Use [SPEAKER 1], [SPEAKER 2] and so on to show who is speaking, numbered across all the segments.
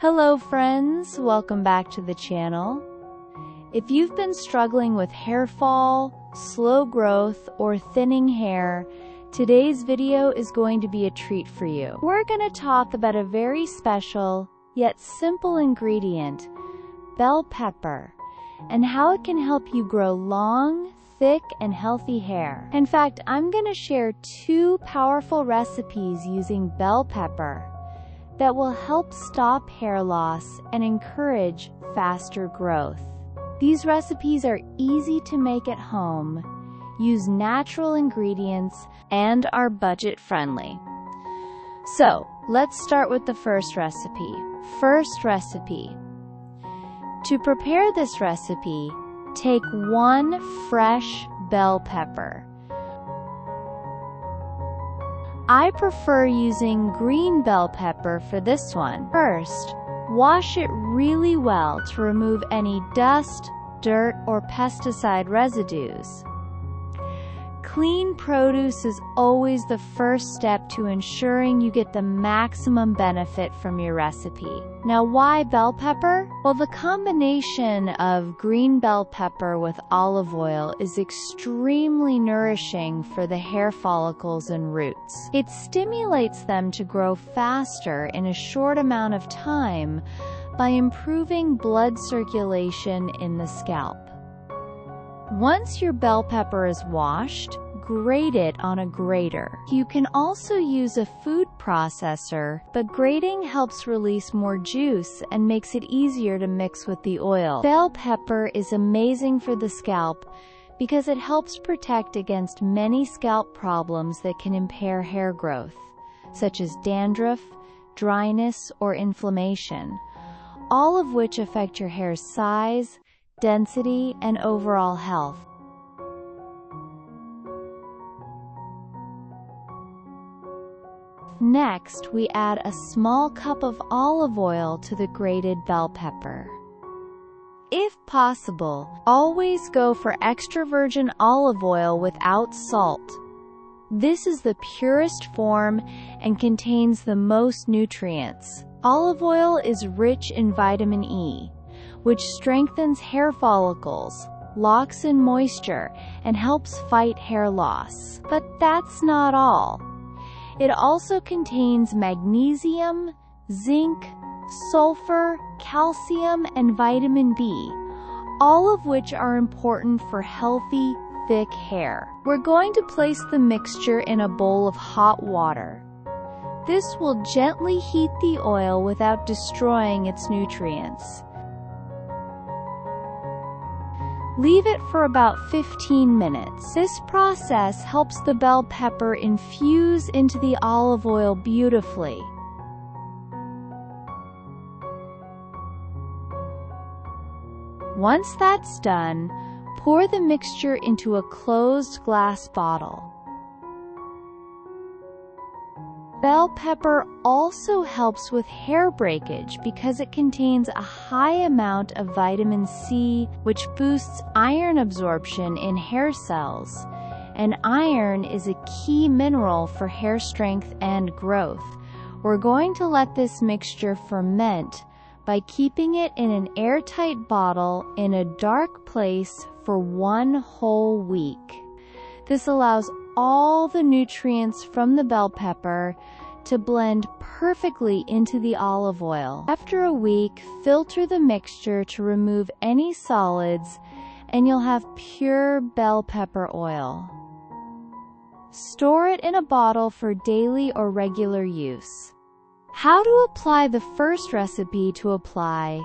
[SPEAKER 1] Hello friends, welcome back to the channel. If you've been struggling with hair fall, slow growth, or thinning hair, today's video is going to be a treat for you. We're going to talk about a very special, yet simple ingredient, bell pepper, and how it can help you grow long, thick, and healthy hair. In fact, I'm going to share 2 powerful recipes using bell pepper that will help stop hair loss and encourage faster growth. These recipes are easy to make at home, use natural ingredients, and are budget friendly. So, let's start with the first recipe. To prepare this recipe, take 1 fresh bell pepper. I prefer using green bell pepper for this one. First, wash it really well to remove any dust, dirt, or pesticide residues. Clean produce is always the first step to ensuring you get the maximum benefit from your recipe. Now, why bell pepper? Well, the combination of green bell pepper with olive oil is extremely nourishing for the hair follicles and roots. It stimulates them to grow faster in a short amount of time by improving blood circulation in the scalp. Once your bell pepper is washed, grate it on a grater. You can also use a food processor, but grating helps release more juice and makes it easier to mix with the oil. Bell pepper is amazing for the scalp because it helps protect against many scalp problems that can impair hair growth, such as dandruff, dryness, or inflammation, all of which affect your hair's size, density, and overall health. Next, we add a small cup of olive oil to the grated bell pepper. If possible, always go for extra virgin olive oil without salt. This is the purest form and contains the most nutrients. Olive oil is rich in vitamin E, which strengthens hair follicles, locks in moisture, and helps fight hair loss. But that's not all. It also contains magnesium, zinc, sulfur, calcium, and vitamin B, all of which are important for healthy, thick hair. We're going to place the mixture in a bowl of hot water. This will gently heat the oil without destroying its nutrients. Leave it for about 15 minutes. This process helps the bell pepper infuse into the olive oil beautifully. Once that's done, pour the mixture into a closed glass bottle. Bell pepper also helps with hair breakage because it contains a high amount of vitamin C, which boosts iron absorption in hair cells, and iron is a key mineral for hair strength and growth. We're going to let this mixture ferment by keeping it in an airtight bottle in a dark place for 1 whole week. This allows all the nutrients from the bell pepper to blend perfectly into the olive oil. After a week, filter the mixture to remove any solids, and you'll have pure bell pepper oil. Store it in a bottle for daily or regular use. How to apply the first recipe to apply.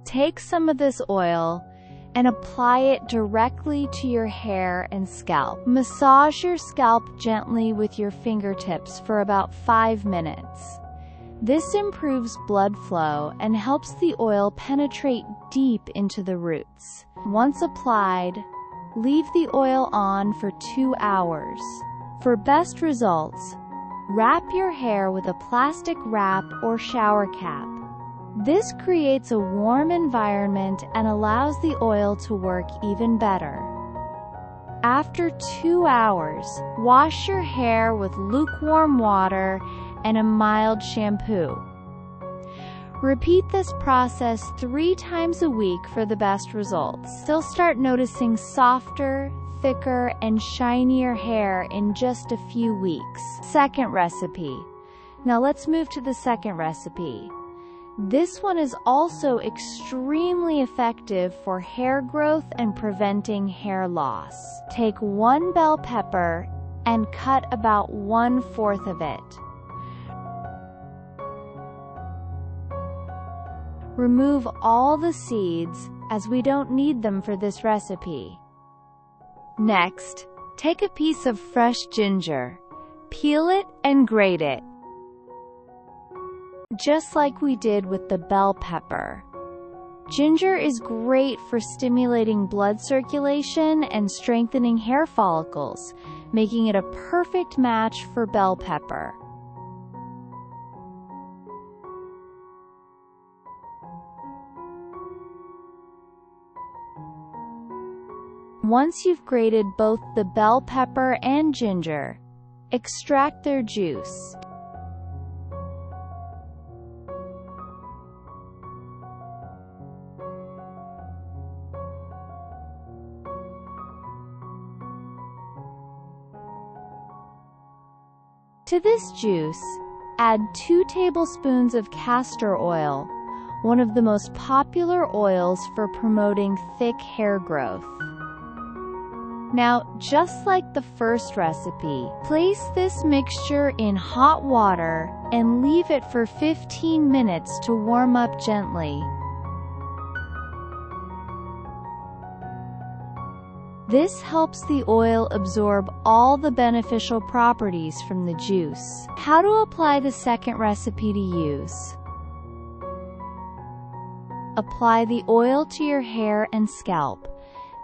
[SPEAKER 1] Take some of this oil and apply it directly to your hair and scalp. Massage your scalp gently with your fingertips for about 5 minutes. This improves blood flow and helps the oil penetrate deep into the roots. Once applied, leave the oil on for 2 hours. For best results, wrap your hair with a plastic wrap or shower cap. This creates a warm environment and allows the oil to work even better. After 2 hours, wash your hair with lukewarm water and a mild shampoo. Repeat this process 3 times a week for the best results. You'll start noticing softer, thicker, and shinier hair in just a few weeks. Second recipe. Now let's move to the second recipe. This one is also extremely effective for hair growth and preventing hair loss. Take 1 bell pepper and cut about 1/4 of it. Remove all the seeds, as we don't need them for this recipe. Next, take a piece of fresh ginger, peel it and grate it. Just like we did with the bell pepper. Ginger is great for stimulating blood circulation and strengthening hair follicles, making it a perfect match for bell pepper. Once you've grated both the bell pepper and ginger, extract their juice. To this juice, add 2 tablespoons of castor oil, one of the most popular oils for promoting thick hair growth. Now, just like the first recipe, place this mixture in hot water and leave it for 15 minutes to warm up gently. This helps the oil absorb all the beneficial properties from the juice. How to apply the second recipe to use. Apply the oil to your hair and scalp,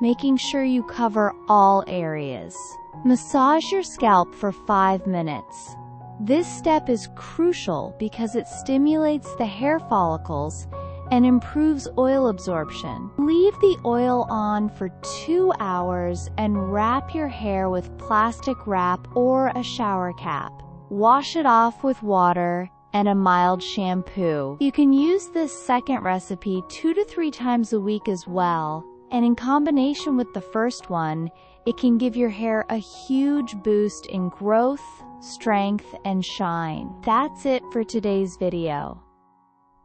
[SPEAKER 1] making sure you cover all areas. Massage your scalp for 5 minutes. This step is crucial because it stimulates the hair follicles and improves oil absorption. Leave the oil on for 2 hours and wrap your hair with plastic wrap or a shower cap. Wash it off with water and a mild shampoo. You can use this second recipe 2 to 3 times a week as well, and in combination with the first one, it can give your hair a huge boost in growth, strength, and shine. That's it for today's video.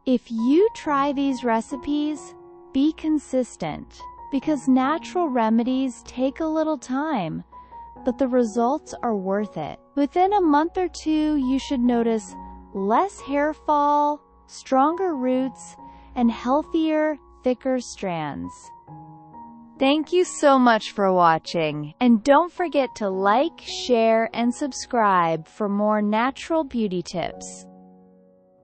[SPEAKER 1] If you try these recipes, be consistent, because natural remedies take a little time, but the results are worth it. Within a month or 2, you should notice less hair fall, stronger roots, and healthier, thicker strands. Thank you so much for watching, and don't forget to like, share, and subscribe for more natural beauty tips.